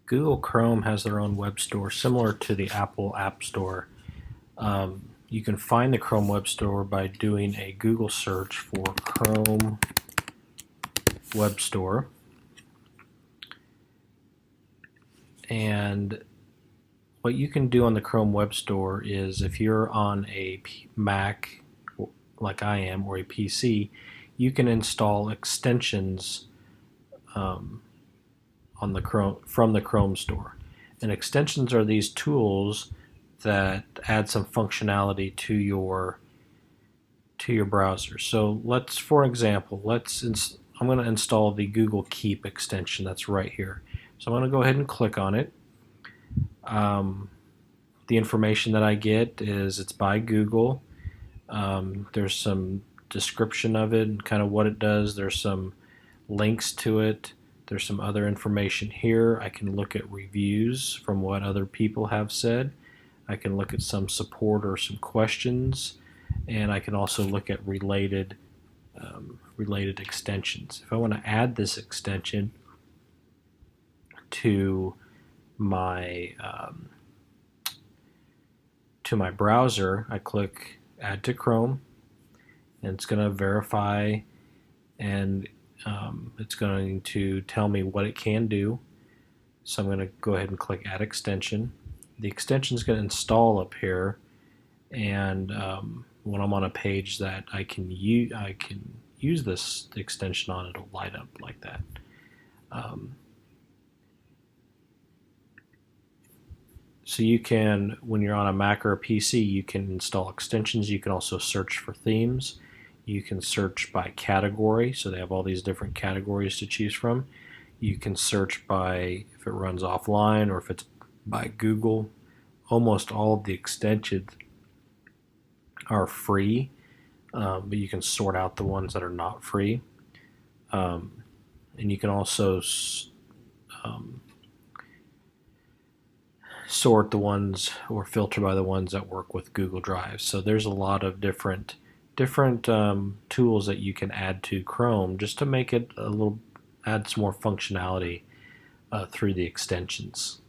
Google Chrome has their own web store similar to the Apple App Store. You can find the Chrome Web Store by doing a Google search for Chrome Web Store. And what you can do on the Chrome Web Store is, if you're on a Mac like I am or a PC, you can install extensions on the from the Chrome Store. And extensions are these tools that add some functionality to your browser. So for example, I'm going to install the Google Keep extension that's right here. So I'm going to go ahead and click on it. The information that I get is it's by Google. There's some description of it and kind of what it does. There's some links to it. There's some other information here. I can look at reviews from what other people have said. I can look at some support or some questions, and I can also look at related extensions. If I want to add this extension to my browser, I click Add to Chrome, and it's going to verify, and it's going to tell me what it can do. So I'm going to go ahead and click Add Extension. The extension is going to install up here, and when I'm on a page that I can use this extension on, it'll light up like that. So you can, when you're on a Mac or a PC, you can install extensions. You can also search for themes. You can search by category, so they have all these different categories to choose from. You can search by if it runs offline or if it's by Google. Almost all of the extensions are free, but you can sort out the ones that are not free. And you can also sort the ones or filter by the ones that work with Google Drive. So there's a lot of different tools that you can add to Chrome just to make it add some more functionality through the extensions.